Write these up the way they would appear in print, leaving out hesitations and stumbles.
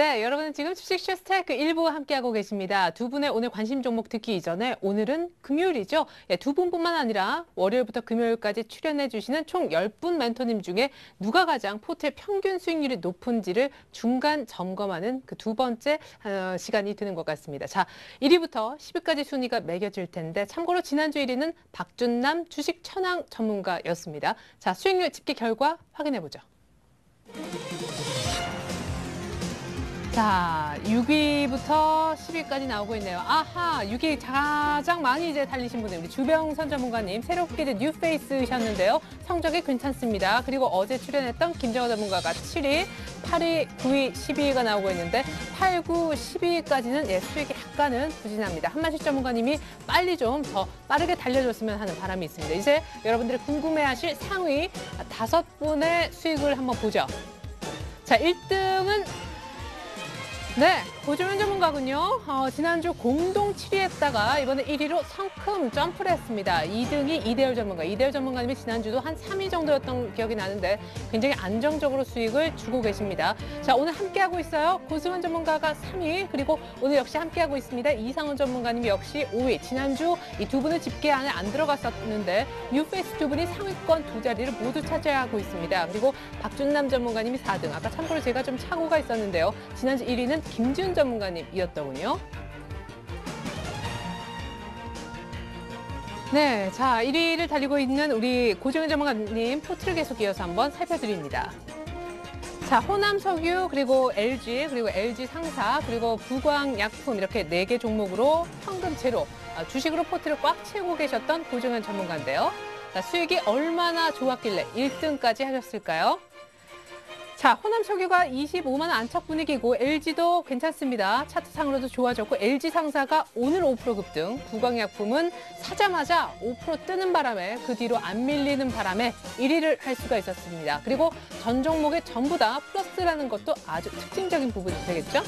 네, 여러분은 지금 주식쇼 스트라이크 1부 함께하고 계십니다. 두 분의 오늘 관심 종목 듣기 이전에 오늘은 금요일이죠. 예, 두 분뿐만 아니라 월요일부터 금요일까지 출연해 주시는 총 10분 멘토님 중에 누가 가장 포트의 평균 수익률이 높은지를 중간 점검하는 그 두 번째 시간이 드는 것 같습니다. 자, 1위부터 10위까지 순위가 매겨질 텐데 참고로 지난주 1위는 박준남 주식 천왕 전문가였습니다. 자, 수익률 집계 결과 확인해 보죠. 자, 6위부터 10위까지 나오고 있네요. 아하, 6위 가장 많이 이제 달리신 분은 우리 주병선 전문가님, 새롭게 이제 뉴페이스셨는데요. 성적이 괜찮습니다. 그리고 어제 출연했던 김정호 전문가가 7위, 8위, 9위, 10위가 나오고 있는데 8, 9, 10위까지는 예, 수익이 약간은 부진합니다. 한만식 전문가님이 빨리 좀 더 빠르게 달려줬으면 하는 바람이 있습니다. 이제 여러분들이 궁금해하실 상위 5분의 수익을 한번 보죠. 자, 1등은 네, 고종현 전문가군요. 지난주 공동 7위했다가 이번에 1위로 성큼 점프를 했습니다. 2등이 이대열 전문가. 이대열 전문가님이 지난주도 한 3위 정도였던 기억이 나는데 굉장히 안정적으로 수익을 주고 계십니다. 자, 오늘 함께하고 있어요. 고승원 전문가가 3위, 그리고 오늘 역시 함께하고 있습니다. 이상원 전문가님이 역시 5위. 지난주 이 두 분은 집계 안에 안 들어갔었는데 뉴페이스 두 분이 상위권 두 자리를 모두 차지하고 있습니다. 그리고 박준남 전문가님이 4등. 아까 참고로 제가 좀 착오가 있었는데요. 지난주 1위는 김지훈 전문가님이었더군요. 네, 자, 1위를 달리고 있는 우리 고정현 전문가님 포트를 계속 이어서 한번 살펴드립니다. 자, 호남석유, 그리고 LG, 그리고 LG 상사, 그리고 부광약품 이렇게 4개 종목으로 현금 제로, 주식으로 포트를 꽉 채우고 계셨던 고정현 전문가인데요. 자, 수익이 얼마나 좋았길래 1등까지 하셨을까요? 자, 호남석유가 25만 원 안착 분위기고 LG도 괜찮습니다. 차트상으로도 좋아졌고 LG상사가 오늘 5% 급등, 부광약품은 사자마자 5% 뜨는 바람에 그 뒤로 안 밀리는 바람에 1위를 할 수가 있었습니다. 그리고 전 종목에 전부 다 플러스라는 것도 아주 특징적인 부분이 되겠죠?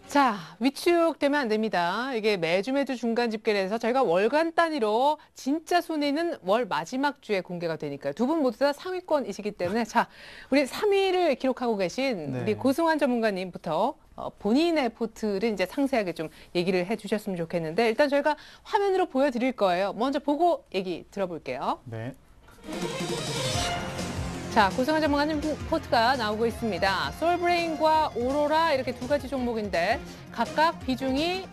자, 위축되면 안 됩니다. 이게 매주 중간 집계를 해서 저희가 월간 단위로 진짜 순위는 월 마지막 주에 공개가 되니까요. 두 분 모두 다 상위권이시기 때문에 자, 우리 3위를 기록하고 계신 우리 고승환 전문가님부터 본인의 포트를 이제 상세하게 좀 얘기를 해주셨으면 좋겠는데 일단 저희가 화면으로 보여드릴 거예요. 먼저 보고 얘기 들어볼게요. 네. 자, 고승환 전문가님 포트가 나오고 있습니다. 솔브레인과 오로라 이렇게 두 가지 종목인데 각각 비중이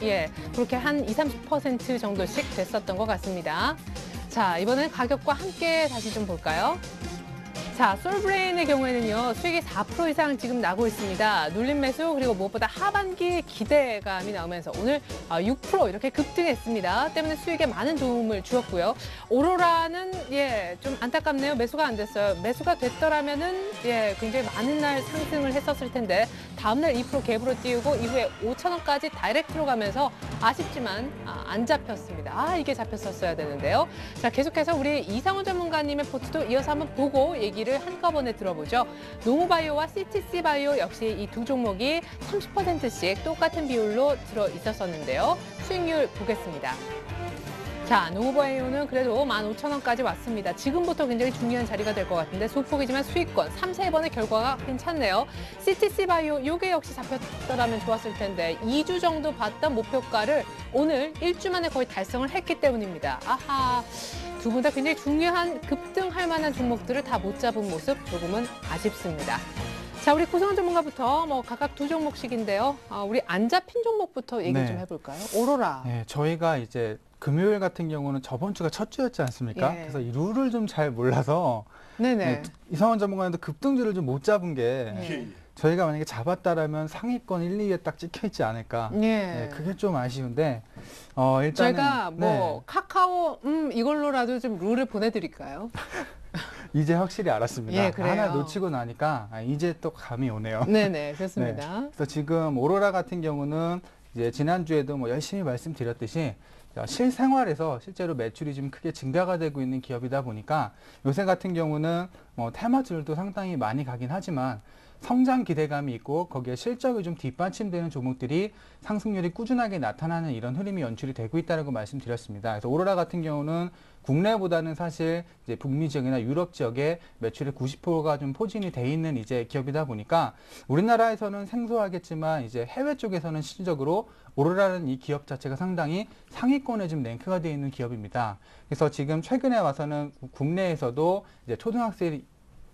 그렇게 한 20, 30% 정도씩 됐었던 것 같습니다. 자, 이번엔 가격과 함께 다시 좀 볼까요? 자, 솔브레인의 경우에는요, 수익이 4% 이상 지금 나고 있습니다. 눌림 매수, 그리고 무엇보다 하반기 기대감이 나오면서 오늘 6% 이렇게 급등했습니다. 때문에 수익에 많은 도움을 주었고요. 오로라는 좀 안타깝네요. 매수가 안 됐어요. 매수가 됐더라면은 굉장히 많은 날 상승을 했었을 텐데 다음날 2% 갭으로 띄우고 이후에 5,000원까지 다이렉트로 가면서 아쉽지만 안 잡혔습니다. 이게 잡혔었어야 되는데요. 자, 계속해서 우리 이상훈 전문가님의 포트도 이어서 한번 보고 얘기를 한꺼번에 들어보죠. 농우바이오와 CTC바이오 역시 이 두 종목이 30%씩 똑같은 비율로 들어 있었었는데요. 수익률 보겠습니다. 자, 농우바이오는 그래도 15,000원까지 왔습니다. 지금부터 굉장히 중요한 자리가 될 것 같은데 소폭이지만 수익권 3, 4번의 결과가 괜찮네요. CTC바이오 요게 역시 잡혔더라면 좋았을 텐데 2주 정도 봤던 목표가를 오늘 1주 만에 거의 달성을 했기 때문입니다. 아하, 두 분 다 굉장히 중요한 급등할 만한 종목들을 다 못 잡은 모습 조금은 아쉽습니다. 자, 우리 고승환 전문가부터 각각 두 종목씩인데요. 우리 안 잡힌 종목부터 얘기 좀 해볼까요? 오로라. 네, 저희가 이제 금요일 같은 경우는 저번 주가 첫 주였지 않습니까? 그래서 이 룰을 좀 잘 몰라서 이상원 전문가님도 급등주를 좀 못 잡은 게 저희가 만약에 잡았다라면 상위권 1, 2위에 딱 찍혀 있지 않을까. 그게 좀 아쉬운데 일단은 저희가 카카오 이걸로라도 좀 룰을 보내드릴까요? 이제 확실히 알았습니다. 그래요. 하나 놓치고 나니까 이제 또 감이 오네요. 네네, 좋습니다. 그래서 지금 오로라 같은 경우는 이제 지난주에도 열심히 말씀드렸듯이 실생활에서 실제로 매출이 좀 크게 증가가 되고 있는 기업이다 보니까 요새 같은 경우는 테마주들도 상당히 많이 가긴 하지만 성장 기대감이 있고 거기에 실적이 좀 뒷받침되는 종목들이 상승률이 꾸준하게 나타나는 이런 흐름이 연출이 되고 있다고 말씀드렸습니다. 그래서 오로라 같은 경우는 국내보다는 사실 이제 북미 지역이나 유럽 지역에 매출의 90%가 좀 포진이 돼 있는 이제 기업이다 보니까 우리나라에서는 생소하겠지만 이제 해외 쪽에서는 실질적으로 오로라는 이 기업 자체가 상당히 상위권에 좀 랭크가 되어 있는 기업입니다. 그래서 지금 최근에 와서는 국내에서도 이제 초등학생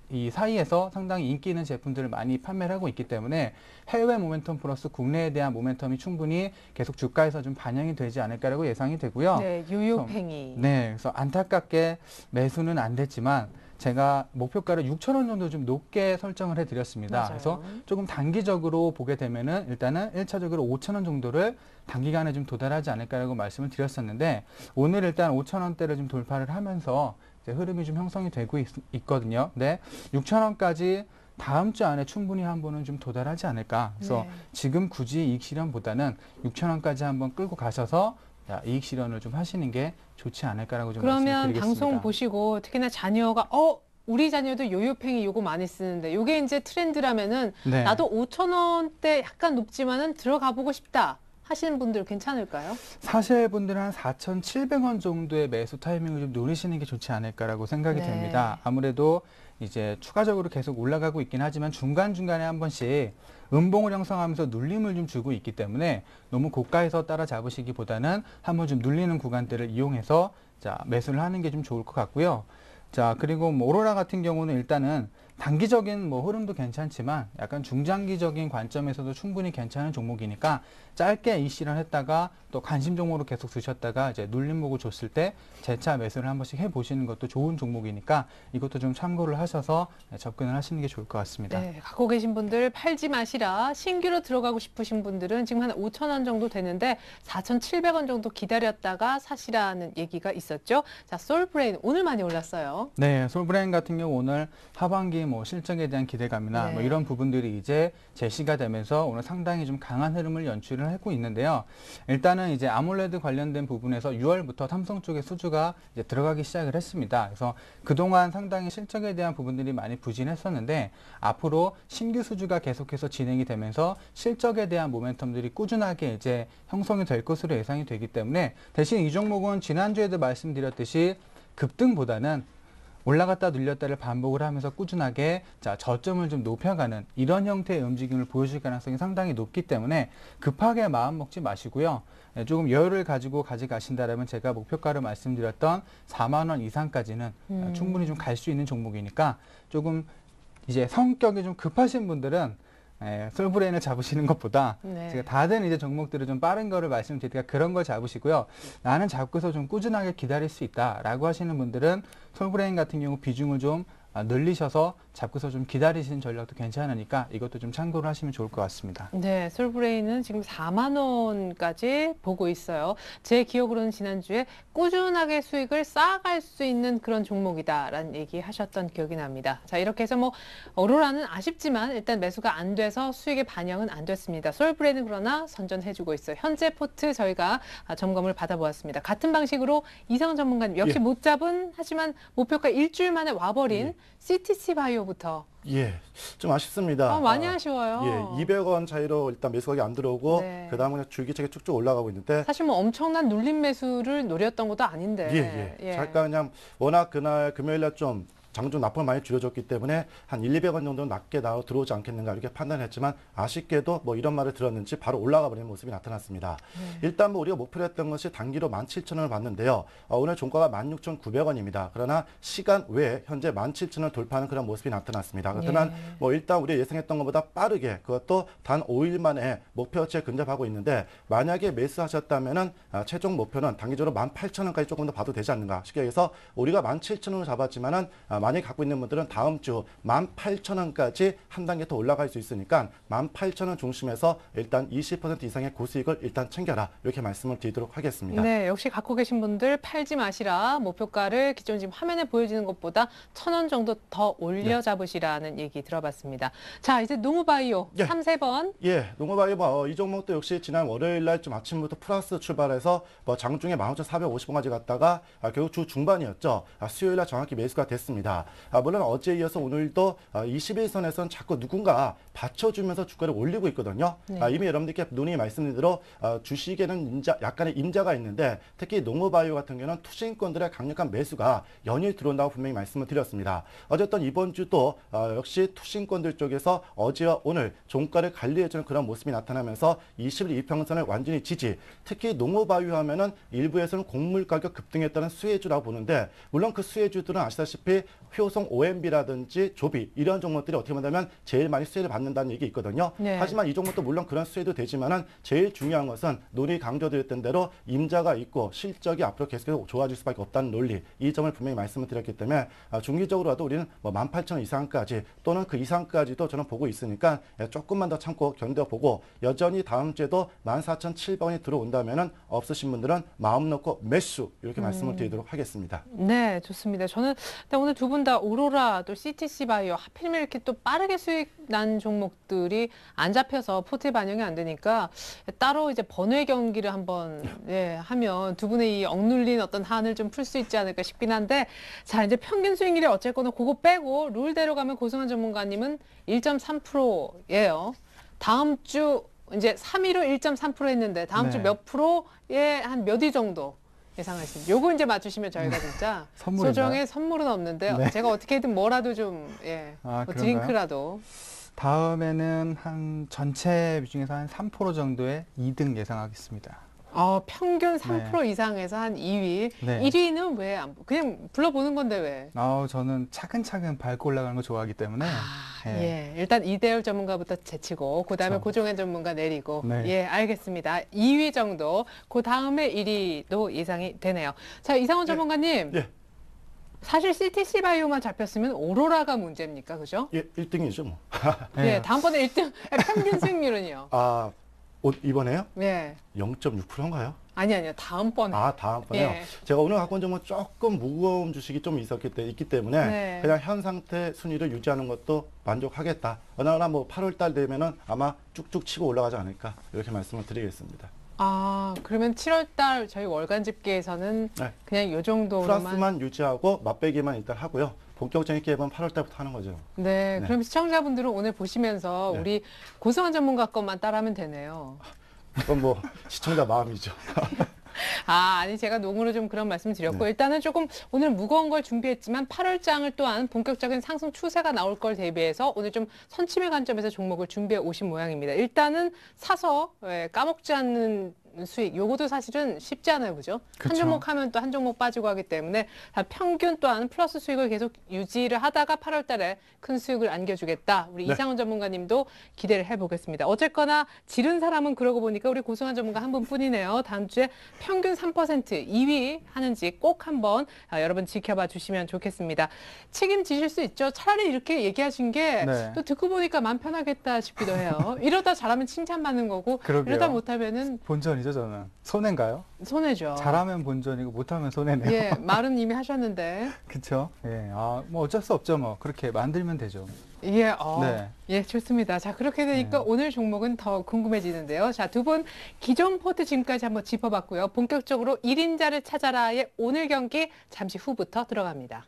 이 사이에서 상당히 인기 있는 제품들을 많이 판매를 하고 있기 때문에 해외 모멘텀 플러스 국내에 대한 모멘텀이 충분히 계속 주가에서 좀 반영이 되지 않을까라고 예상이 되고요. 네, 유효팽이. 네, 그래서 안타깝게 매수는 안 됐지만 제가 목표가를 6,000원 정도 좀 높게 설정을 해드렸습니다. 맞아요. 그래서 조금 단기적으로 보게 되면은 일단은 1차적으로 5,000원 정도를 단기간에 좀 도달하지 않을까라고 말씀을 드렸었는데 오늘 일단 5,000원대를 좀 돌파를 하면서 이제 흐름이 좀 형성이 되고 있거든요. 네, 6,000원까지 다음 주 안에 충분히 한 번은 좀 도달하지 않을까. 그래서 네. 지금 굳이 이익 실현보다는 6,000원까지 한번 끌고 가셔서 이익 실현을 좀 하시는 게 좋지 않을까라고 좀 그러면 말씀드리겠습니다. 방송 보시고 특히나 자녀가 우리 자녀도 요요팽이 요거 많이 쓰는데 요게 이제 트렌드라면은 네. 나도 5,000원대 약간 높지만은 들어가 보고 싶다 하시는 분들 괜찮을까요? 사실 분들은 한 4,700원 정도의 매수 타이밍을 좀 노리시는 게 좋지 않을까라고 생각이 네. 됩니다. 아무래도 이제 추가적으로 계속 올라가고 있긴 하지만 중간중간에 한 번씩 음봉을 형성하면서 눌림을 좀 주고 있기 때문에 너무 고가에서 따라잡으시기보다는 한번 좀 눌리는 구간대를 이용해서 자, 매수를 하는 게 좀 좋을 것 같고요. 자, 그리고 뭐 오로라 같은 경우는 일단은 단기적인 뭐 흐름도 괜찮지만 약간 중장기적인 관점에서도 충분히 괜찮은 종목이니까 짧게 이 실현했다가 또 관심 종목으로 계속 두셨다가 이제 눌림목을 줬을 때 재차 매수를 한 번씩 해보시는 것도 좋은 종목이니까 이것도 좀 참고를 하셔서 접근을 하시는 게 좋을 것 같습니다. 네, 갖고 계신 분들 팔지 마시라. 신규로 들어가고 싶으신 분들은 지금 한 5,000원 정도 되는데 4,700원 정도 기다렸다가 사시라는 얘기가 있었죠. 자, 솔브레인 오늘 많이 올랐어요. 네, 솔브레인 같은 경우 오늘 하반기 뭐 실적에 대한 기대감이나 네. 뭐 이런 부분들이 이제 제시가 되면서 오늘 상당히 좀 강한 흐름을 연출을 하고 있는데요. 일단은 이제 아몰레드 관련된 부분에서 6월부터 삼성 쪽에 수주가 이제 들어가기 시작을 했습니다. 그래서 그동안 상당히 실적에 대한 부분들이 많이 부진했었는데 앞으로 신규 수주가 계속해서 진행이 되면서 실적에 대한 모멘텀들이 꾸준하게 이제 형성이 될 것으로 예상이 되기 때문에 대신 이 종목은 지난주에도 말씀드렸듯이 급등보다는 올라갔다 눌렸다를 반복을 하면서 꾸준하게 자, 저점을 좀 높여가는 이런 형태의 움직임을 보여줄 가능성이 상당히 높기 때문에 급하게 마음 먹지 마시고요. 조금 여유를 가지고 가져가신다면 제가 목표가를 말씀드렸던 4만 원 이상까지는 충분히 좀 갈 수 있는 종목이니까 조금 이제 성격이 좀 급하신 분들은 솔브레인을 잡으시는 것보다 네. 제가 다른 이제 종목들을 좀 빠른 거를 말씀드리니까 그런 걸 잡으시고요. 나는 잡고서 좀 꾸준하게 기다릴 수 있다라고 하시는 분들은 솔브레인 같은 경우 비중을 좀 늘리셔서 잡고서 좀 기다리시는 전략도 괜찮으니까 이것도 좀 참고를 하시면 좋을 것 같습니다. 네, 솔브레인은 지금 4만 원까지 보고 있어요. 제 기억으로는 지난주에 꾸준하게 수익을 쌓아갈 수 있는 그런 종목이다라는 얘기 하셨던 기억이 납니다. 자, 이렇게 해서 뭐 오로라는 아쉽지만 일단 매수가 안 돼서 수익의 반영은 안 됐습니다. 솔브레인은 그러나 선전해주고 있어요. 현재 포트 저희가 점검을 받아보았습니다. 같은 방식으로 이상은 전문가님 역시 못 잡은 하지만 목표가 일주일 만에 와버린 CTC 바이오부터. 예, 좀 아쉽습니다. 많이 아쉬워요. 예, 200원 차이로 일단 매수가격이 안 들어오고 네. 그다음에 그냥 줄기차게 쭉쭉 올라가고 있는데 사실 뭐 엄청난 눌림 매수를 노렸던 것도 아닌데. 예. 잠깐 그냥 워낙 그날 금요일날 좀 장중 납품을 많이 줄여줬기 때문에 한 1, 200원 정도는 낮게 들어오지 않겠는가 이렇게 판단했지만 아쉽게도 뭐 이런 말을 들었는지 바로 올라가 버리는 모습이 나타났습니다. 일단 뭐 우리가 목표로 했던 것이 단기로 17,000원을 봤는데요. 오늘 종가가 16,900원입니다. 그러나 시간 외에 현재 17,000원을 돌파하는 그런 모습이 나타났습니다. 그렇다면 뭐 일단 우리가 예상했던 것보다 빠르게 그것도 단 5일 만에 목표치에 근접하고 있는데 만약에 매수하셨다면은 최종 목표는 단기적으로 18,000원까지 조금 더 봐도 되지 않는가 쉽게 해서 우리가 17,000원을 잡았지만은 만약에 갖고 있는 분들은 다음 주 18,000원까지 한 단계 더 올라갈 수 있으니까 18,000원 중심에서 일단 20% 이상의 고수익을 일단 챙겨라 이렇게 말씀을 드리도록 하겠습니다. 네, 역시 갖고 계신 분들 팔지 마시라. 목표가를 기존 지금 화면에 보여지는 것보다 1,000원 정도 더 올려 잡으시라는 얘기 들어봤습니다. 자, 이제 농우바이오 3, 4번. 예, 농우바이오 이 종목도 역시 지난 월요일 날 좀 아침부터 플러스 출발해서 장중에 15,450원까지 갔다가 결국 주 중반이었죠. 수요일 날 정확히 매수가 됐습니다. 있습니다. 물론 어제에 이어서 오늘도 21선에서는 자꾸 누군가 받쳐주면서 주가를 올리고 있거든요. 네. 이미 여러분들께 누누이 말씀드린 대로 주식에는 약간의 임자가 있는데 특히 농어바이오 같은 경우는 투신권들의 강력한 매수가 연일 들어온다고 분명히 말씀을 드렸습니다. 어쨌든 이번 주도 역시 투신권들 쪽에서 어제와 오늘 종가를 관리해주는 그런 모습이 나타나면서 20일 2평선을 완전히 지지, 특히 농어바이오 하면은 일부에서는 곡물 가격 급등했다는 수혜주라고 보는데 물론 그 수혜주들은 아시다시피 효성 OMB라든지 조비 이런 종목들이 어떻게 보면 제일 많이 수혜를 받는다는 얘기 있거든요. 네. 하지만 이 종목도 물론 그런 수혜도 되지만은 제일 중요한 것은 논의 강조드렸던 대로 임자가 있고 실적이 앞으로 계속해서 좋아질 수밖에 없다는 논리, 이 점을 분명히 말씀을 드렸기 때문에 중기적으로라도 우리는 뭐 18,000원 이상까지 또는 그 이상까지도 저는 보고 있으니까 조금만 더 참고 견뎌보고 여전히 다음 주에도 14,700원이 들어온다면은 없으신 분들은 마음 놓고 매수 이렇게 말씀을 드리도록 하겠습니다. 네, 좋습니다. 저는 오늘 두 분 다 오로라 또 CTC 바이오 하필이면 이렇게 또 빠르게 수익 난 종목들이 안 잡혀서 포트에 반영이 안 되니까 따로 이제 번외 경기를 한번 하면 두 분의 이 억눌린 어떤 한을 좀 풀 수 있지 않을까 싶긴 한데 자 이제 평균 수익률이 어쨌거나 그거 빼고 룰대로 가면 고승환 전문가님은 1.3%예요. 다음 주 이제 3위로 1.3% 했는데 다음 주 몇 프로에 한 몇 위 정도 예상하십니까? 요거 이제 맞추시면 저희가 진짜 소정의 선물은 없는데요. 네. 제가 어떻게든 뭐라도 좀 뭐 드링크라도. 다음에는 한 전체 비중에서 한 3% 정도의 2등 예상하겠습니다. 평균 3% 이상에서 한 2위. 네. 1위는 왜 그냥 불러보는 건데 왜? 저는 차근차근 밟고 올라가는 거 좋아하기 때문에. 일단 이대열 전문가부터 제치고 그다음에 고종현 전문가 내리고 알겠습니다. 2위 정도. 그다음에 1위도 예상이 되네요. 자, 이상원 전문가님. 사실 CTC 바이오만 잡혔으면 오로라가 문제입니까? 그죠? 1등이죠, 뭐. 다음번에 1등 평균 수익률은요? 이번에요? 네. 0.6%인가요? 아니요. 다음번에. 다음번에요? 제가 오늘 갖고 온 종목 조금 무거운 주식이 좀 있기 때문에 그냥 현 상태 순위를 유지하는 것도 만족하겠다. 어느나 뭐 8월 달 되면은 아마 쭉쭉 치고 올라가지 않을까 이렇게 말씀을 드리겠습니다. 그러면 7월 달 저희 월간 집계에서는 그냥 요 정도로만 플러스만 유지하고 맛배기만 일단 하고요. 본격적인 게임은 8월 달부터 하는 거죠. 네, 그럼 시청자분들은 오늘 보시면서 우리 고승환 전문가 것만 따라하면 되네요. 그건 뭐 시청자 마음이죠. 아니 제가 농으로 좀 그런 말씀 드렸고 일단은 조금 오늘 무거운 걸 준비했지만 8월장을 또한 본격적인 상승 추세가 나올 걸 대비해서 오늘 좀 선침의 관점에서 종목을 준비해 오신 모양입니다. 일단은 사서 까먹지 않는 수익, 요것도 사실은 쉽지 않아요, 그죠? 그쵸. 한 종목 하면 또 한 종목 빠지고 하기 때문에 평균 또한 플러스 수익을 계속 유지를 하다가 8월 달에 큰 수익을 안겨주겠다. 우리 이상훈 전문가님도 기대를 해보겠습니다. 어쨌거나 지른 사람은 그러고 보니까 우리 고승환 전문가 한 분뿐이네요. 다음 주에 평균 3% 2위 하는지 꼭 한번 여러분 지켜봐 주시면 좋겠습니다. 책임지실 수 있죠? 차라리 이렇게 얘기하신 게 또 듣고 보니까 마음 편하겠다 싶기도 해요. 이러다 잘하면 칭찬받는 거고 이러다 못하면은 본전이죠, 저는. 손해인가요? 손해죠. 잘하면 본전이고 못하면 손해네요. 말은 이미 하셨는데. 그렇죠. 뭐 어쩔 수 없죠, 뭐. 그렇게 만들면 되죠. 좋습니다. 자, 그렇게 되니까 오늘 종목은 더 궁금해지는데요. 자, 두 분 기존 포트 지금까지 한번 짚어봤고요. 본격적으로 1인자를 찾아라의 오늘 경기 잠시 후부터 들어갑니다.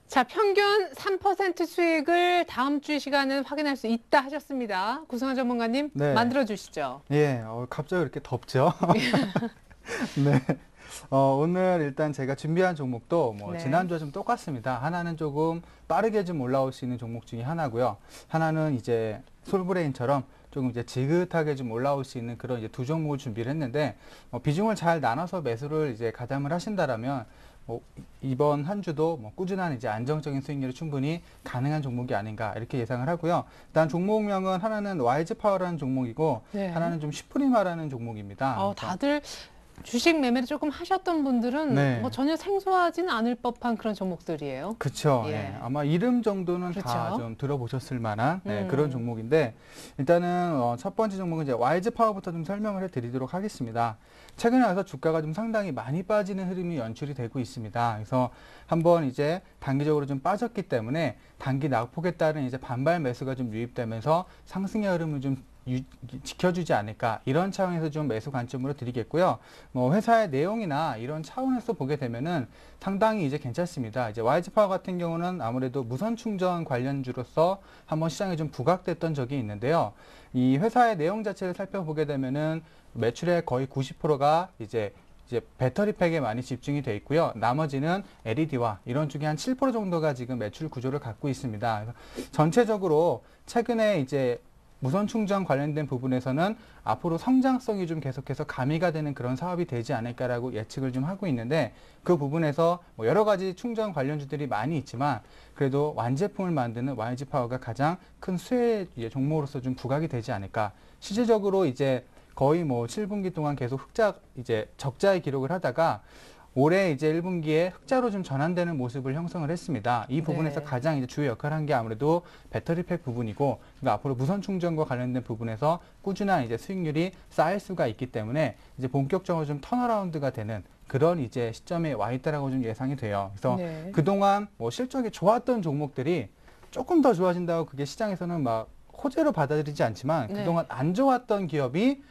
자, 평균 3% 수익을 다음 주 시간은 확인할 수 있다 하셨습니다. 고승환 전문가님, 만들어 주시죠. 갑자기 이렇게 덥죠? 오늘 일단 제가 준비한 종목도 지난주와 좀 똑같습니다. 하나는 조금 빠르게 좀 올라올 수 있는 종목 중에 하나고요. 하나는 이제 솔브레인처럼 조금 이제 지긋하게 좀 올라올 수 있는 그런 이제 두 종목을 준비를 했는데 비중을 잘 나눠서 매수를 이제 가담을 하신다라면 이번 한 주도 꾸준한 이제 안정적인 수익률이 충분히 가능한 종목이 아닌가 이렇게 예상을 하고요. 일단 종목명은 하나는 와이즈 파워라는 종목이고 하나는 좀 슈프리마라는 종목입니다. 다들 주식 매매를 조금 하셨던 분들은 네. 뭐 전혀 생소하진 않을 법한 그런 종목들이에요. 그렇죠. 예. 네. 아마 이름 정도는 그렇죠. 다 좀 들어보셨을 만한 그런 종목인데 일단은 첫 번째 종목은 이제 와이즈 파워부터 좀 설명을 해드리도록 하겠습니다. 최근에 와서 주가가 좀 상당히 많이 빠지는 흐름이 연출이 되고 있습니다. 그래서 한번 이제 단기적으로 좀 빠졌기 때문에 단기 낙폭에 따른 이제 반발 매수가 좀 유입되면서 상승의 흐름을 좀 지켜주지 않을까 이런 차원에서 좀 매수 관점으로 드리겠고요. 뭐 회사의 내용이나 이런 차원에서 보게 되면은 상당히 이제 괜찮습니다. 이제 YG 파워 같은 경우는 아무래도 무선 충전 관련주로서 한번 시장에 좀 부각됐던 적이 있는데요. 이 회사의 내용 자체를 살펴보게 되면은 매출의 거의 90%가 이제 배터리팩에 많이 집중이 돼 있고요. 나머지는 LED와 이런 쪽이 한 7% 정도가 지금 매출 구조를 갖고 있습니다. 그래서 전체적으로 최근에 이제 무선 충전 관련된 부분에서는 앞으로 성장성이 좀 계속해서 가미가 되는 그런 사업이 되지 않을까라고 예측을 좀 하고 있는데 그 부분에서 뭐 여러 가지 충전 관련주들이 많이 있지만 그래도 완제품을 만드는 YG 파워가 가장 큰 수혜 종목으로서 좀 부각이 되지 않을까. 실질적으로 이제 거의 뭐 7분기 동안 계속 적자의 기록을 하다가 올해 이제 1분기에 흑자로 좀 전환되는 모습을 형성을 했습니다. 이 부분에서 가장 이제 주요 역할을 한 게 아무래도 배터리팩 부분이고, 그러니까 앞으로 무선 충전과 관련된 부분에서 꾸준한 이제 수익률이 쌓일 수가 있기 때문에 이제 본격적으로 좀 턴어라운드가 되는 그런 이제 시점에 와 있다라고 좀 예상이 돼요. 그래서 그동안 뭐 실적이 좋았던 종목들이 조금 더 좋아진다고 그게 시장에서는 막 호재로 받아들이지 않지만 그동안 안 좋았던 기업이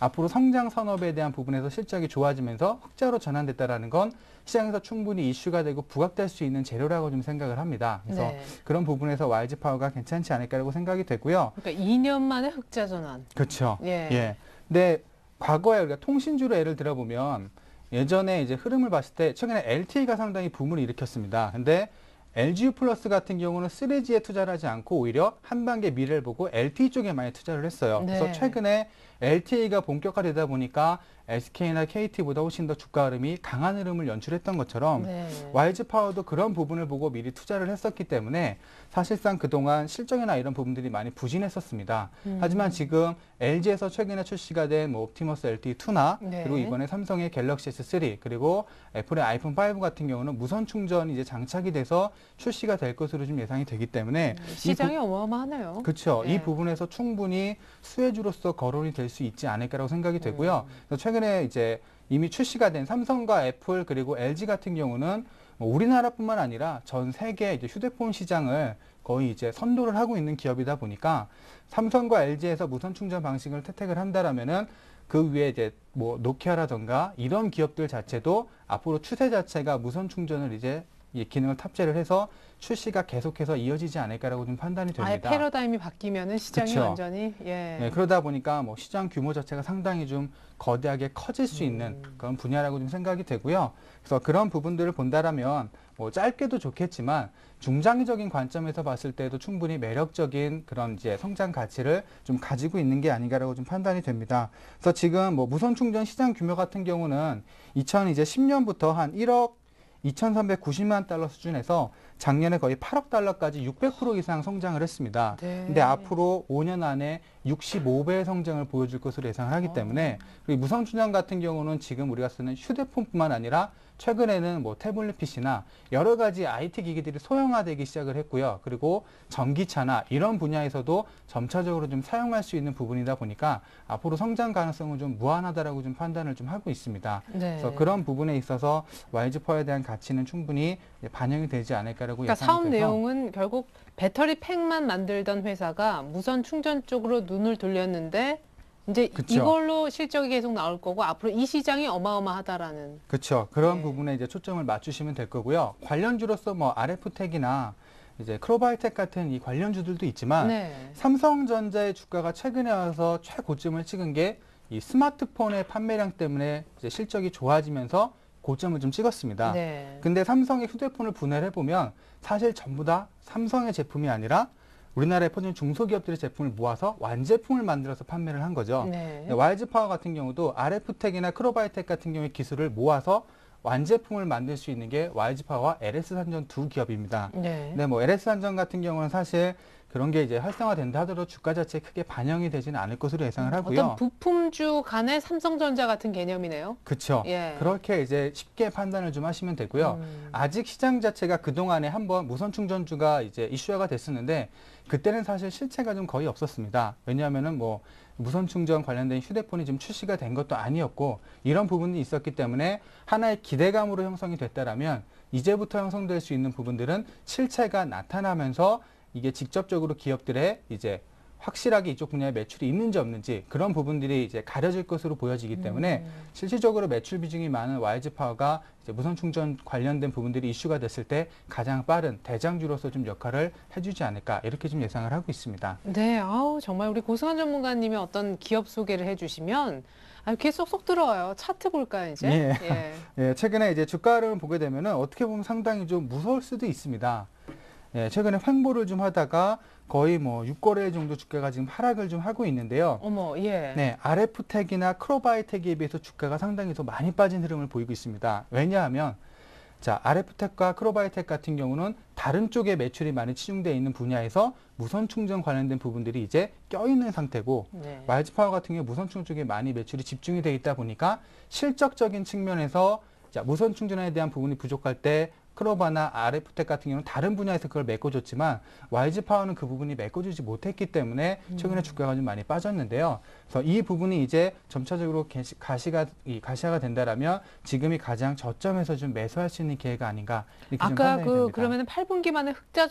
앞으로 성장 산업에 대한 부분에서 실적이 좋아지면서 흑자로 전환됐다라는 건 시장에서 충분히 이슈가 되고 부각될 수 있는 재료라고 좀 생각을 합니다. 그래서 그런 부분에서 YG 파워가 괜찮지 않을까라고 생각이 되고요. 그러니까 2년 만에 흑자 전환. 그렇죠. 예. 근데 과거에 우리가 통신주로 예를 들어보면 예전에 이제 흐름을 봤을 때 최근에 LTE가 상당히 붐을 일으켰습니다. 근데 LGU 플러스 같은 경우는 3G에 투자를 하지 않고 오히려 한 단계 미래를 보고 LTE 쪽에 많이 투자를 했어요. 그래서 최근에 LTE가 본격화되다 보니까 SK나 KT보다 훨씬 더 주가 흐름이 강한 흐름을 연출했던 것처럼 YG 파워도 그런 부분을 보고 미리 투자를 했었기 때문에 사실상 그동안 실적이나 이런 부분들이 많이 부진했었습니다. 하지만 지금 LG에서 최근에 출시가 된 뭐 옵티머스 LTE2나 그리고 이번에 삼성의 갤럭시 S3 그리고 애플의 아이폰 5 같은 경우는 무선 충전이 이제 장착이 돼서 출시가 될 것으로 좀 예상이 되기 때문에 시장이 어마어마하네요. 그렇죠. 이 부분에서 충분히 수혜주로서 거론이 될 수 있지 않을까라고 생각이 되고요. 그래서 최근에 이제 이미 출시가 된 삼성과 애플 그리고 LG 같은 경우는 뭐 우리나라뿐만 아니라 전 세계 이제 휴대폰 시장을 거의 이제 선도를 하고 있는 기업이다 보니까 삼성과 LG에서 무선 충전 방식을 채택을 한다라면은 그 위에 이제 뭐 노키아라던가 이런 기업들 자체도 앞으로 추세 자체가 무선 충전을 이제 이 기능을 탑재를 해서 출시가 계속해서 이어지지 않을까라고 좀 판단이 됩니다. 아예 패러다임이 바뀌면은 시장이 완전히 네, 그러다 보니까 뭐 시장 규모 자체가 상당히 좀 거대하게 커질 수 있는 그런 분야라고 좀 생각이 되고요. 그래서 그런 부분들을 본다라면 뭐 짧게도 좋겠지만 중장기적인 관점에서 봤을 때도 충분히 매력적인 그런 이제 성장 가치를 좀 가지고 있는 게 아닌가라고 좀 판단이 됩니다. 그래서 지금 뭐 무선 충전 시장 규모 같은 경우는 2010년부터 한 1억 2,390만 달러 수준에서 작년에 거의 8억 달러까지 600% 이상 성장을 했습니다. 근데 앞으로 5년 안에 65배의 성장을 보여줄 것으로 예상을 하기 때문에 그리고 무선 충전 같은 경우는 지금 우리가 쓰는 휴대폰뿐만 아니라 최근에는 뭐 태블릿 PC나 여러 가지 IT 기기들이 소형화되기 시작을 했고요. 그리고 전기차나 이런 분야에서도 점차적으로 좀 사용할 수 있는 부분이다 보니까 앞으로 성장 가능성은 좀 무한하다라고 좀 판단을 좀 하고 있습니다. 그래서 그런 부분에 있어서 YG 파워에 대한 가치는 충분히 반영이 되지 않을까라고 그러니까 예상이 돼서 사업 내용은 결국 배터리 팩만 만들던 회사가 무선 충전 쪽으로 눈을 돌렸는데 이제 이걸로 실적이 계속 나올 거고 앞으로 이 시장이 어마어마하다라는. 그렇죠. 그런 부분에 이제 초점을 맞추시면 될 거고요. 관련주로서 뭐 RF텍이나 이제 크로바이텍 같은 이 관련주들도 있지만 삼성전자의 주가가 최근에 와서 최고점을 찍은 게 이 스마트폰의 판매량 때문에 이제 실적이 좋아지면서 고점을 좀 찍었습니다. 근데 삼성의 휴대폰을 분해를 해보면 사실 전부 다 삼성의 제품이 아니라 우리나라에 퍼진 중소기업들의 제품을 모아서 완제품을 만들어서 판매를 한 거죠. YG 파워 같은 경우도 RF텍이나 크로바이텍 같은 경우의 기술을 모아서 완제품을 만들 수 있는 게 YG 파워와 LS산전 두 기업입니다. 근데 뭐 LS산전 같은 경우는 사실 그런 게 이제 활성화된다 하더라도 주가 자체에 크게 반영이 되지는 않을 것으로 예상을 하고요. 어떤 부품주 간의 삼성전자 같은 개념이네요. 그렇죠. 예. 그렇게 이제 쉽게 판단을 좀 하시면 되고요. 아직 시장 자체가 그동안에 한번 무선 충전주가 이제 이슈화가 됐었는데 그때는 사실 실체가 좀 거의 없었습니다. 왜냐하면은 뭐 무선 충전 관련된 휴대폰이 좀 출시가 된 것도 아니었고 이런 부분이 있었기 때문에 하나의 기대감으로 형성이 됐다라면 이제부터 형성될 수 있는 부분들은 실체가 나타나면서 이게 직접적으로 기업들의 이제 확실하게 이쪽 분야에 매출이 있는지 없는지 그런 부분들이 이제 가려질 것으로 보여지기 때문에 실질적으로 매출 비중이 많은 YG 파워가 이제 무선 충전 관련된 부분들이 이슈가 됐을 때 가장 빠른 대장주로서 좀 역할을 해주지 않을까 이렇게 좀 예상을 하고 있습니다. 네, 아우 정말 우리 고승환 전문가님이 어떤 기업 소개를 해주시면 귀에 쏙쏙 들어와요. 차트 볼까요, 이제? 예. 예. 예, 최근에 이제 주가를 보게 되면은 어떻게 보면 상당히 좀 무서울 수도 있습니다. 예, 최근에 횡보를 좀 하다가 거의 뭐 6거래일 정도 주가가 지금 하락을 좀 하고 있는데요. 어머, 예. 네, RF텍이나 크로바이텍에 비해서 주가가 상당히 더 많이 빠진 흐름을 보이고 있습니다. 왜냐하면 자, RF텍과 크로바이텍 같은 경우는 다른 쪽에 매출이 많이 치중되어 있는 분야에서 무선 충전 관련된 부분들이 이제 껴있는 상태고 네. YG 파워 같은 경우 무선 충전 쪽에 많이 매출이 집중이 되어 있다 보니까 실적적인 측면에서 자, 무선 충전에 대한 부분이 부족할 때 크로바나 RF텍 같은 경우는 다른 분야에서 그걸 메꿔줬지만 YG 파워는 그 부분이 메꿔주지 못했기 때문에 최근에 주가가 좀 많이 빠졌는데요. 그래서 이 부분이 이제 점차적으로 가시화가 된다라면 지금이 가장 저점에서 좀 매수할 수 있는 기회가 아닌가 이렇게 좀 판단이 됩니다. 그러면은 8분기 만에 흑자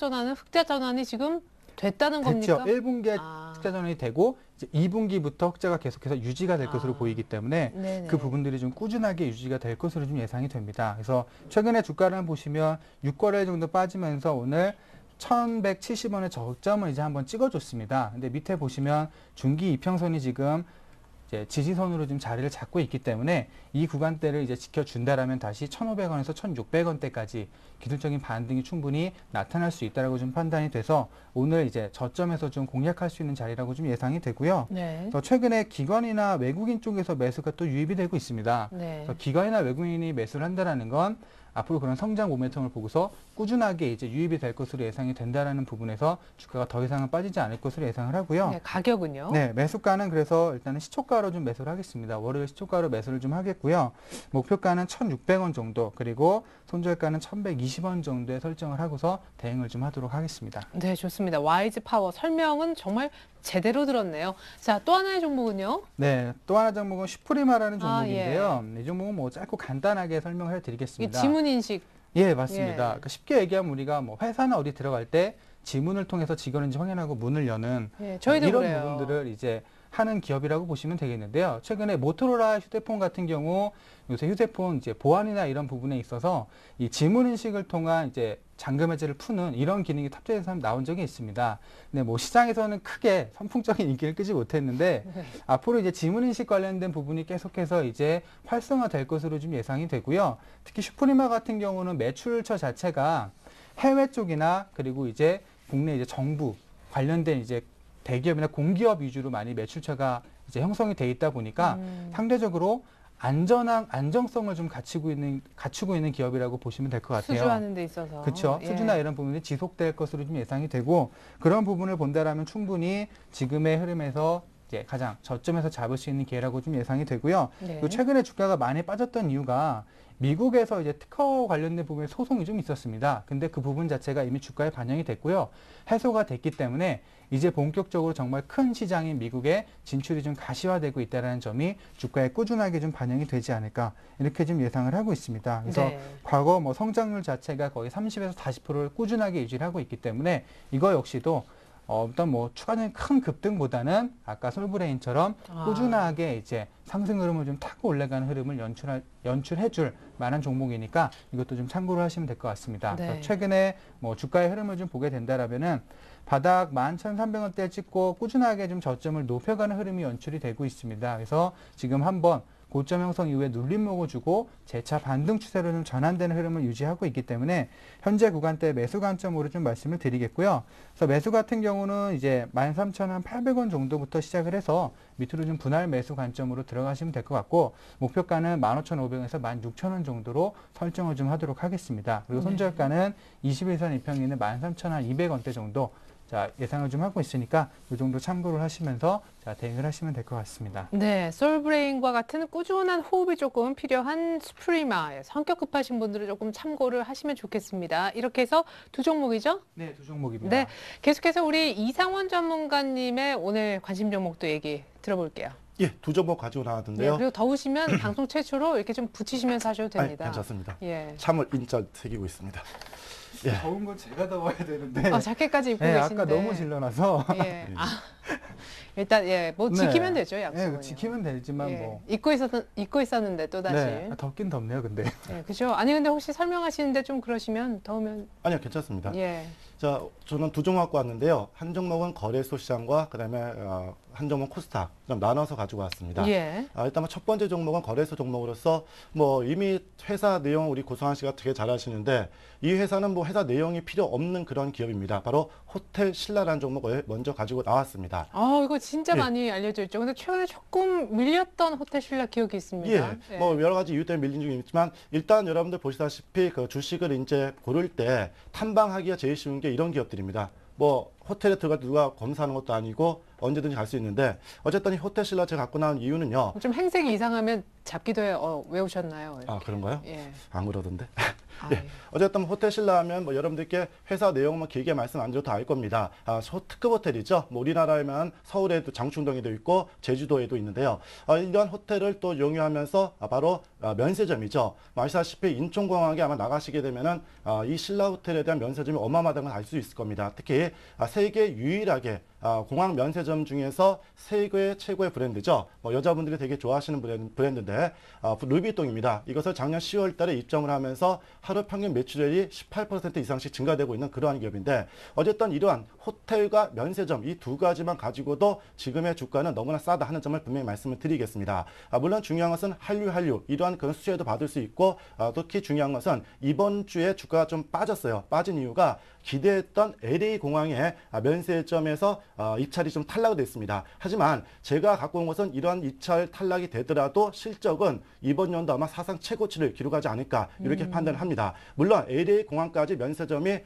전환이 지금 됐다는 겁니까? 됐죠. 1분기에 흑자 전환이 되고 이제 2분기부터 흑자가 계속해서 유지가 될 것으로 보이기 때문에 네네. 그 부분들이 좀 꾸준하게 유지가 될 것으로 좀 예상이 됩니다. 그래서 최근에 주가를 보시면 6거래일 정도 빠지면서 오늘 1170원의 저점을 이제 한번 찍어줬습니다. 근데 밑에 보시면 중기 이평선이 지금 이제 지지선으로 좀 자리를 잡고 있기 때문에 이 구간대를 이제 지켜준다라면 다시 1,500원에서 1,600원대까지 기술적인 반등이 충분히 나타날 수 있다라고 좀 판단이 돼서 오늘 이제 저점에서 좀 공략할 수 있는 자리라고 좀 예상이 되고요. 네. 최근에 기관이나 외국인 쪽에서 매수가 또 유입이 되고 있습니다. 네. 기관이나 외국인이 매수를 한다라는 건 앞으로 그런 성장 모멘텀을 보고서 꾸준하게 이제 유입이 될 것으로 예상이 된다라는 부분에서 주가가 더 이상은 빠지지 않을 것으로 예상을 하고요. 네, 가격은요? 네, 매수가는 그래서 일단은 시초가로 좀 매수를 하겠습니다. 월요일 시초가로 매수를 좀 하겠고요. 목표가는 1,600원 정도, 그리고 손절가는 1,120원 정도에 설정을 하고서 대응을 좀 하도록 하겠습니다. 네, 좋습니다. YG 파워 설명은 정말 제대로 들었네요. 자, 또 하나의 종목은요? 네, 또 하나 종목은 슈프리마라는 예. 종목인데요. 이 종목은 뭐 짧고 간단하게 설명을 이게 해드리겠습니다. 지문 인식. 예, 맞습니다. 예. 그러니까 쉽게 얘기하면 우리가 뭐 회사나 어디 들어갈 때 지문을 통해서 직원인지 확인하고 문을 여는 예, 저희도 이런 그래요. 부분들을 이제 하는 기업이라고 보시면 되겠는데요. 최근에 모토로라 휴대폰 같은 경우 요새 휴대폰 이제 보안이나 이런 부분에 있어서 이 지문 인식을 통한 이제 잠금 해제를 푸는 이런 기능이 탑재해서 나온 적이 있습니다. 근데 뭐 시장에서는 크게 선풍적인 인기를 끄지 못했는데 네. 앞으로 이제 지문 인식 관련된 부분이 계속해서 이제 활성화될 것으로 좀 예상이 되고요. 특히 슈프리마 같은 경우는 매출처 자체가 해외 쪽이나 그리고 이제 국내 이제 정부 관련된 이제 대기업이나 공기업 위주로 많이 매출처가 이제 형성이 돼 있다 보니까 상대적으로 안정성을 좀 갖추고 있는 기업이라고 보시면 될 것 같아요. 수주하는 데 있어서. 그렇죠. 예. 수주나 이런 부분이 지속될 것으로 좀 예상이 되고 그런 부분을 본다라면 충분히 지금의 흐름에서 이제 가장 저점에서 잡을 수 있는 기회라고 좀 예상이 되고요. 네. 그리고 최근에 주가가 많이 빠졌던 이유가 미국에서 이제 특허 관련된 부분에 소송이 좀 있었습니다. 근데 그 부분 자체가 이미 주가에 반영이 됐고요. 해소가 됐기 때문에 이제 본격적으로 정말 큰 시장인 미국에 진출이 좀 가시화되고 있다는 점이 주가에 꾸준하게 좀 반영이 되지 않을까 이렇게 좀 예상을 하고 있습니다. 그래서 네. 과거 뭐 성장률 자체가 거의 30에서 40%를 꾸준하게 유지를 하고 있기 때문에 이거 역시도 어떤 뭐 추가적인 큰 급등보다는 아까 솔브레인처럼 꾸준하게 이제 상승 흐름을 좀 타고 올라가는 흐름을 연출해줄 만한 종목이니까 이것도 좀 참고를 하시면 될 것 같습니다. 네. 최근에 뭐 주가의 흐름을 좀 보게 된다라면은 바닥 11,300원대 찍고 꾸준하게 좀 저점을 높여가는 흐름이 연출이 되고 있습니다. 그래서 지금 한번 고점 형성 이후에 눌림목을 주고 재차 반등 추세로 좀 전환되는 흐름을 유지하고 있기 때문에 현재 구간대 매수 관점으로 좀 말씀을 드리겠고요. 그래서 매수 같은 경우는 이제 13,800원 정도부터 시작을 해서 밑으로 좀 분할 매수 관점으로 들어가시면 될 것 같고 목표가는 15,500원에서 16,000원 정도로 설정을 좀 하도록 하겠습니다. 그리고 손절가는 21선 이평이 있는 13,200원대 정도 자, 예상을 좀 하고 있으니까 이 정도 참고를 하시면서 자, 대응을 하시면 될 것 같습니다. 네, 솔브레인과 같은 꾸준한 호흡이 조금 필요한 스프리마, 성격 급하신 분들은 조금 참고를 하시면 좋겠습니다. 이렇게 해서 두 종목이죠? 네, 두 종목입니다. 네, 계속해서 우리 이상원 전문가님의 오늘 관심 종목도 얘기 들어볼게요. 예, 두 종목 가지고 나왔는데요. 네, 그리고 더우시면 방송 최초로 이렇게 좀 붙이시면서 하셔도 됩니다. 아니, 괜찮습니다. 예. 참을 인자 새기고 있습니다. 예. 더운 건 제가 더워야 되는데. 자켓까지 입고 예, 계신데. 아까 너무 질러놔서. 예. 지키면 네. 되죠, 약속은. 네, 지키면 되지만 뭐. 입고 있었는데 또 다시. 네, 덥긴 덥네요, 근데. 네, 그죠. 아니 근데 혹시 설명하시는데 좀 그러시면 더우면. 아니요, 괜찮습니다. 예. 자, 저는 두 종목 갖고 왔는데요. 한 종목은 거래소 시장과 그다음에 한 종목은 코스닥 좀 나눠서 가지고 왔습니다. 예. 일단 첫 번째 종목은 거래소 종목으로서 뭐 이미 회사 내용 우리 고성환 씨가 되게 잘 아시는데 이 회사는 뭐 회사 내용이 필요 없는 그런 기업입니다. 바로 호텔 신라라는 종목을 먼저 가지고 나왔습니다. 이거 진짜 많이 알려져 있죠. 근데 최근에 조금 밀렸던 호텔 신라 기억이 있습니다. 예. 뭐 여러 가지 이유 때문에 밀린 적이 있지만 일단 여러분들 보시다시피 그 주식을 이제 고를 때 탐방하기가 제일 쉬운 게 이런 기업들입니다. 뭐 호텔에 들어가 누가 검사하는 것도 아니고 언제든지 갈 수 있는데 어쨌든 이 호텔 신라 제가 갖고 나온 이유는요. 좀 행색이 이상하면 잡기도 외우셨나요? 아, 그런가요? 예. 안 그러던데. 아, 예. 어쨌든 호텔 신라 하면 뭐 여러분들께 회사 내용만 길게 말씀 안 드려도 다 알 겁니다. 특급 호텔이죠. 뭐 우리나라에만 서울에도 장충동에도 있고 제주도에도 있는데요. 이런 호텔을 또 용유하면서 바로 면세점이죠. 아시다시피 인천공항에 아마 나가시게 되면은 이 신라 호텔에 대한 면세점이 어마어마하다는 걸 알 수 있을 겁니다. 특히 세계 유일하게 공항 면세점 중에서 세계 최고의 브랜드죠. 뭐 여자분들이 되게 좋아하시는 브랜드인데 루이비통입니다. 이것을 작년 10월 달에 입점을 하면서 하루 평균 매출액이 18% 이상씩 증가되고 있는 그러한 기업인데 어쨌든 이러한 호텔과 면세점 이 두 가지만 가지고도 지금의 주가는 너무나 싸다 하는 점을 분명히 말씀을 드리겠습니다. 물론 중요한 것은 한류 이러한 그런 수혜도 받을 수 있고 특히 중요한 것은 이번 주에 주가가 좀 빠졌어요. 빠진 이유가 기대했던 LA 공항의 면세점에서 입찰이 좀 탈락이 됐습니다. 하지만 제가 갖고 온 것은 이러한 입찰 탈락이 되더라도 실적은 이번 연도 아마 사상 최고치를 기록하지 않을까 이렇게 판단을 합니다. 물론 LA 공항까지 면세점이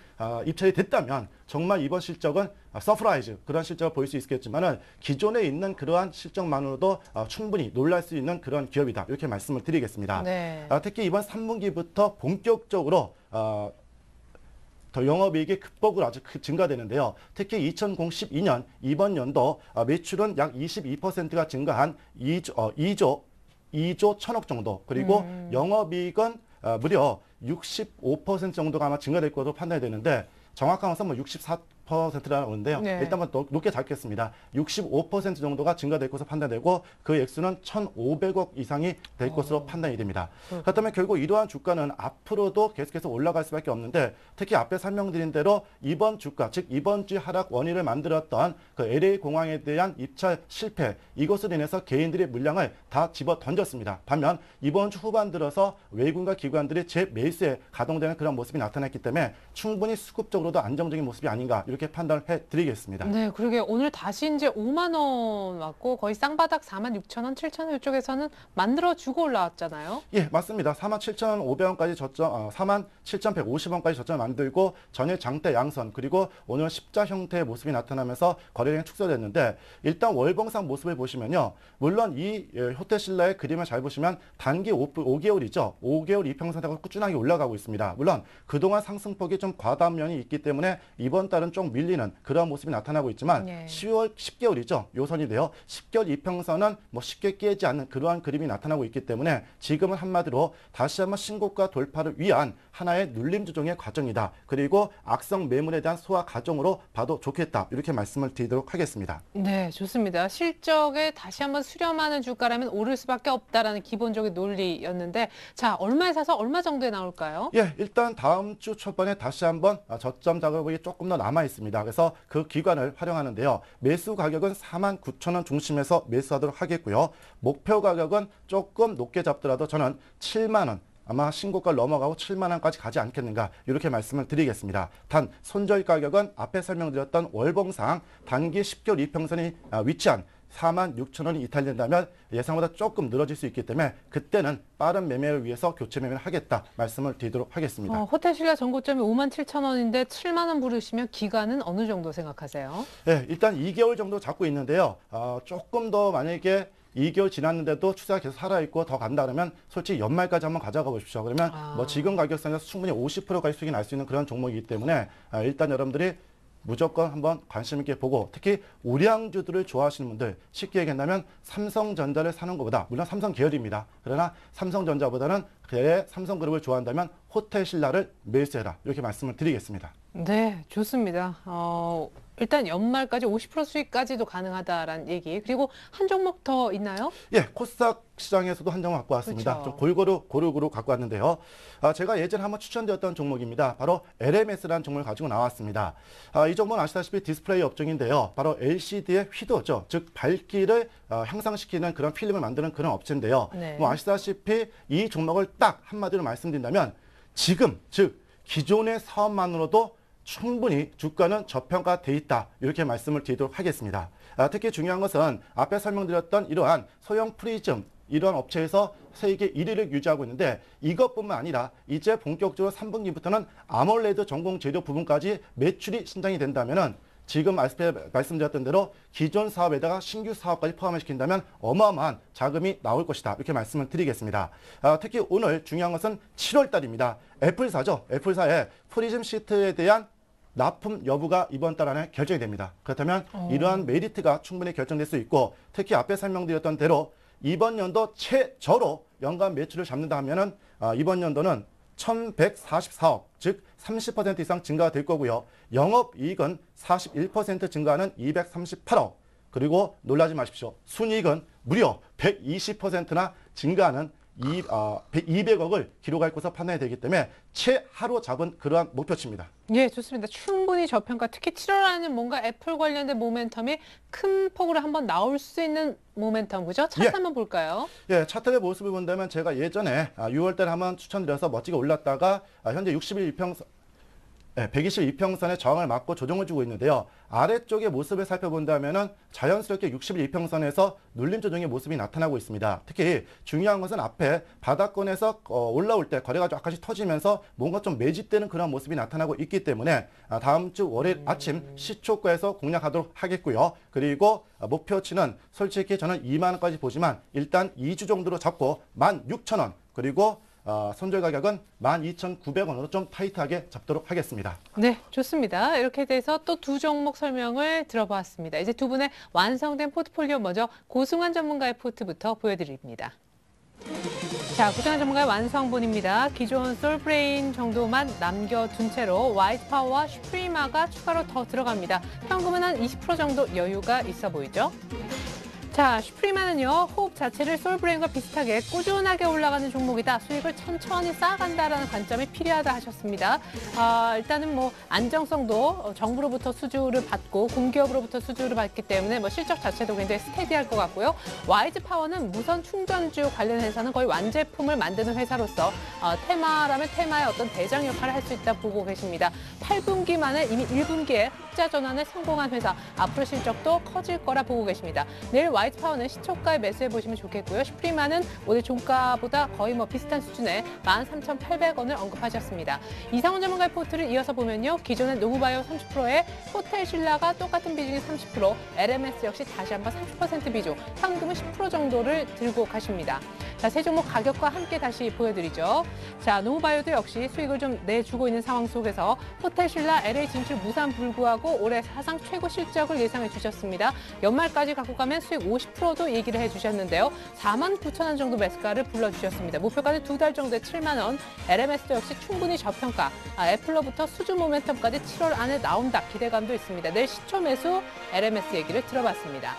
입찰이 됐다면 정말 이번 실적은 서프라이즈 그런 실적을 보일 수 있겠지만은 기존에 있는 그러한 실적만으로도 충분히 놀랄 수 있는 그런 기업이다 이렇게 말씀을 드리겠습니다. 네. 특히 이번 3분기부터 본격적으로 더 영업이익이 극복을 아주 증가되는데요. 특히 2012년 이번 연도 매출은 약 22%가 증가한 2조 1천억 정도 그리고 영업이익은 무려 65% 정도가 아마 증가될 것으로 판단이 되는데 정확한 것은 뭐 64%라고 하는데요. 네. 일단 한번 높게 잡겠습니다. 65% 정도가 증가될 것으로 판단되고 그 액수는 1,500억 이상이 될 것으로 판단이 됩니다. 그렇다면 결국 이러한 주가는 앞으로도 계속해서 올라갈 수밖에 없는데 특히 앞에 설명드린 대로 이번 주가, 즉 이번 주 하락 원인을 만들었던 그 LA 공항에 대한 입찰 실패 이것으로 인해서 개인들의 물량을 다 집어 던졌습니다. 반면 이번 주 후반 들어서 외국인과 기관들이 재매수에 가동되는 그런 모습이 나타났기 때문에 충분히 수급적으로도 안정적인 모습이 아닌가 이렇게 판단을 해드리겠습니다. 네, 그러게 오늘 다시 이제 5만 원 왔고 거의 쌍바닥 46,000원, 7,000원 이쪽에서는 만들어주고 올라왔잖아요. 예, 맞습니다. 47,500원까지 저점, 47,150원까지 저점을 만들고 전일 장대 양선 그리고 오늘 십자 형태의 모습이 나타나면서 거래량이 축소됐는데 일단 월봉상 모습을 보시면요. 물론 이 호텔 신라의 그림을 잘 보시면 단기 5개월이죠. 5개월 이평선대가 꾸준하게 올라가고 있습니다. 물론 그동안 상승폭이 좀 과다한 면이 있기 때문에 이번 달은 좀 밀리는 그런 모습이 나타나고 있지만 10개월이죠. 요선이 돼요. 10개월 이평선은 뭐 쉽게 깨지 않는 그러한 그림이 나타나고 있기 때문에 지금은 한마디로 다시 한번 신고가 돌파를 위한 하나의 눌림 조정의 과정이다. 그리고 악성 매물에 대한 소화 과정으로 봐도 좋겠다. 이렇게 말씀을 드리도록 하겠습니다. 네, 좋습니다. 실적에 다시 한번 수렴하는 주가라면 오를 수밖에 없다라는 기본적인 논리였는데 자, 얼마에 사서 얼마 정도에 나올까요? 예, 일단 다음 주 초반에 다시 한번 저점 작업이 조금 더 남아 있습니다. 그래서 그 기간을 활용하는데요. 매수 가격은 49,000원 중심에서 매수하도록 하겠고요. 목표 가격은 조금 높게 잡더라도 저는 7만 원. 아마 신고가를 넘어가고 7만 원까지 가지 않겠는가 이렇게 말씀을 드리겠습니다. 단 손절 가격은 앞에 설명드렸던 월봉상 단기 10개월 이평선이 위치한 46,000원이 이탈된다면 예상보다 조금 늘어질 수 있기 때문에 그때는 빠른 매매를 위해서 교체 매매를 하겠다 말씀을 드리도록 하겠습니다. 호텔 신라 전고점이 57,000원인데 7만 원 부르시면 기간은 어느 정도 생각하세요? 네, 일단 2개월 정도 잡고 있는데요. 조금 더 만약에 2개월 지났는데도 추세가 계속 살아있고 더 간다 그러면 솔직히 연말까지 한번 가져가 보십시오. 그러면 뭐 지금 가격선에서 충분히 50%까지 수익이 날 수 있는 그런 종목이기 때문에 일단 여러분들이 무조건 한번 관심 있게 보고 특히 우량주들을 좋아하시는 분들 쉽게 얘기한다면 삼성전자를 사는 것보다 물론 삼성 계열입니다. 그러나 삼성전자보다는 삼성그룹을 좋아한다면 호텔 신라를 매수해라 이렇게 말씀을 드리겠습니다. 네, 좋습니다. 일단 연말까지 50% 수익까지도 가능하다라는 얘기. 그리고 한 종목 더 있나요? 예, 코스닥 시장에서도 한 종목 갖고 왔습니다. 그렇죠. 좀 고루고루 갖고 왔는데요. 제가 예전에 한번 추천드렸던 종목입니다. 바로 LMS라는 종목을 가지고 나왔습니다. 이 종목은 아시다시피 디스플레이 업종인데요. 바로 LCD의 휘도죠. 즉 밝기를 향상시키는 그런 필름을 만드는 그런 업체인데요. 네. 뭐 아시다시피 이 종목을 딱 한마디로 말씀드린다면 지금 즉 기존의 사업만으로도 충분히 주가는 저평가돼 있다 이렇게 말씀을 드리도록 하겠습니다. 특히 중요한 것은 앞에 설명드렸던 이러한 소형 프리즘 이러한 업체에서 세계 1위를 유지하고 있는데 이것뿐만 아니라 이제 본격적으로 3분기부터는 아몰레드 전공 재료 부분까지 매출이 신장이 된다면은 지금 말씀드렸던 대로 기존 사업에다가 신규 사업까지 포함을 시킨다면 어마어마한 자금이 나올 것이다 이렇게 말씀을 드리겠습니다. 특히 오늘 중요한 것은 7월 달입니다. 애플사죠. 애플사의 프리즘 시트에 대한 납품 여부가 이번 달 안에 결정이 됩니다. 그렇다면 이러한 메리트가 충분히 결정될 수 있고 특히 앞에 설명드렸던 대로 이번 연도 최저로 연간 매출을 잡는다 하면은 이번 연도는 1,144억, 즉 30% 이상 증가가 될 거고요. 영업이익은 41% 증가하는 238억, 그리고 놀라지 마십시오. 순이익은 무려 120%나 증가하는 200억을 기록할 것으로 판단이 되기 때문에 최하로 잡은 그러한 목표치입니다. 예, 좋습니다. 충분히 저평가, 특히 7월 안에는 뭔가 애플 관련된 모멘텀이 큰 폭으로 한번 나올 수 있는 모멘텀, 그죠? 차트 한번 볼까요? 예, 차트의 모습을 본다면 제가 예전에 6월 달에 한번 추천드려서 멋지게 올랐다가 현재 121평선 122평선의 저항을 맞고 조정을 주고 있는데요. 아래쪽의 모습을 살펴본다면은 자연스럽게 61평선에서 눌림 조정의 모습이 나타나고 있습니다. 특히 중요한 것은 앞에 바닥권에서 올라올 때 거래가 약간씩 터지면서 뭔가 좀 매집되는 그런 모습이 나타나고 있기 때문에 다음 주 월요일 아침 시초가에서 공략하도록 하겠고요. 그리고 목표치는 솔직히 저는 2만 원까지 보지만 일단 2주 정도로 잡고 16,000원 그리고 손절 가격은 12,900원으로 좀 타이트하게 잡도록 하겠습니다. 네, 좋습니다. 이렇게 돼서 또 두 종목 설명을 들어보았습니다. 이제 두 분의 완성된 포트폴리오 먼저 고승환 전문가의 포트부터 보여드립니다. 자, 고승환 전문가의 완성본입니다. 기존 솔브레인 정도만 남겨둔 채로 화이트파워와 슈프리마가 추가로 더 들어갑니다. 현금은 한 20% 정도 여유가 있어 보이죠? 자, 슈프리마는요, 호흡 자체를 솔브레인과 비슷하게 꾸준하게 올라가는 종목이다. 수익을 천천히 쌓아간다라는 관점이 필요하다 하셨습니다. 일단은 뭐 안정성도 정부로부터 수주를 받고 공기업으로부터 수주를 받기 때문에 뭐 실적 자체도 굉장히 스테디할 것 같고요. 와이즈파워는 무선 충전주 관련 회사는 거의 완제품을 만드는 회사로서 테마라면 테마의 어떤 대장 역할을 할 수 있다 보고 계십니다. 8분기 만에 이미 1분기에 흑자 전환에 성공한 회사, 앞으로 실적도 커질 거라 보고 계십니다. 내일 와이즈파워는 시초가에 매수해 보시면 좋겠고요. 슈프리마는 오늘 종가보다 거의 뭐 비슷한 수준의 13,800원을 언급하셨습니다. 이상훈 전문가의 포트를 이어서 보면요. 기존의 노무바이오 30%에 호텔 신라가 똑같은 비중이 30%, LMS 역시 다시 한번 30% 비중, 현금은 10% 정도를 들고 가십니다. 자, 세 종목 가격과 함께 다시 보여드리죠. 자, 노무바이오도 역시 수익을 좀 내주고 있는 상황 속에서 호텔 신라 LA 진출 무산 불구하고 올해 사상 최고 실적을 예상해 주셨습니다. 연말까지 갖고 가면 수익 50%도 얘기를 해주셨는데요. 49,000원 정도 매수가를 불러주셨습니다. 목표가는 2달 정도에 7만 원. LMS도 역시 충분히 저평가. 애플로부터 수주 모멘텀까지 7월 안에 나온다. 기대감도 있습니다. 내일 시초 매수 LMS 얘기를 들어봤습니다.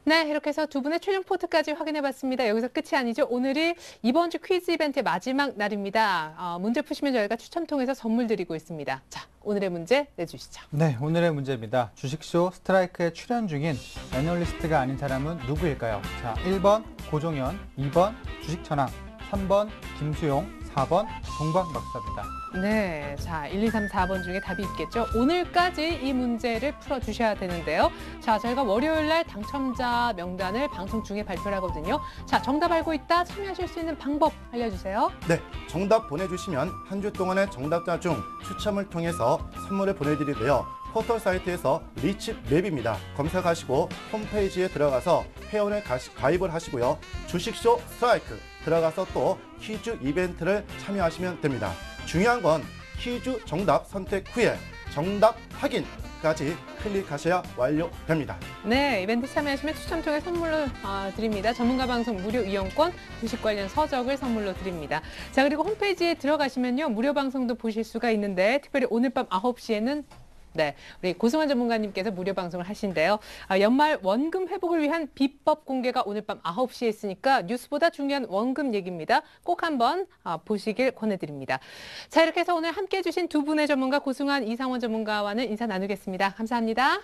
네, 이렇게 해서 두 분의 최종 포트까지 확인해봤습니다. 여기서 끝이 아니죠. 오늘이 이번 주 퀴즈 이벤트의 마지막 날입니다. 문제 푸시면 저희가 추첨 통해서 선물 드리고 있습니다. 자, 오늘의 문제 내주시죠. 네, 오늘의 문제입니다. 주식쇼 스트라이크에 출연 중인 애널리스트가 아닌 사람은 누구일까요? 자, 1번 고종현, 2번 주식천왕, 3번 김수용, 4번 종박 박사입니다. 네, 자 1, 2, 3, 4번 중에 답이 있겠죠. 오늘까지 이 문제를 풀어주셔야 되는데요. 자, 저희가 월요일 날 당첨자 명단을 방송 중에 발표를 하거든요. 자, 정답 알고 있다 참여하실 수 있는 방법 알려주세요. 네, 정답 보내주시면 한 주 동안의 정답자 중 추첨을 통해서 선물을 보내드리고요. 포털 사이트에서 리치 맵입니다. 검색하시고 홈페이지에 들어가서 회원을 가입을 하시고요. 주식쇼 스트라이크 들어가서 또 퀴즈 이벤트를 참여하시면 됩니다. 중요한 건 퀴즈 정답 선택 후에 정답 확인까지 클릭하셔야 완료됩니다. 네, 이벤트 참여하시면 추첨 통해 선물로 드립니다. 전문가 방송 무료 이용권, 주식 관련 서적을 선물로 드립니다. 자, 그리고 홈페이지에 들어가시면요. 무료 방송도 보실 수가 있는데 특별히 오늘 밤 9시에는 네, 우리 고승환 전문가님께서 무료 방송을 하신대요. 연말 원금 회복을 위한 비법 공개가 오늘 밤 9시에 있으니까 뉴스보다 중요한 원금 얘기입니다. 꼭 한번 보시길 권해드립니다. 자, 이렇게 해서 오늘 함께해 주신 두 분의 전문가 고승환, 이상원 전문가와는 인사 나누겠습니다. 감사합니다.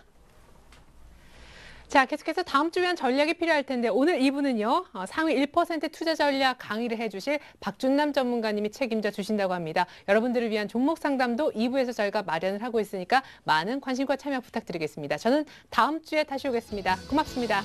자, 계속해서 다음 주 위한 전략이 필요할 텐데 오늘 2부는요. 상위 1% 투자 전략 강의를 해주실 박준남 전문가님이 책임져 주신다고 합니다. 여러분들을 위한 종목 상담도 2부에서 저희가 마련을 하고 있으니까 많은 관심과 참여 부탁드리겠습니다. 저는 다음 주에 다시 오겠습니다. 고맙습니다.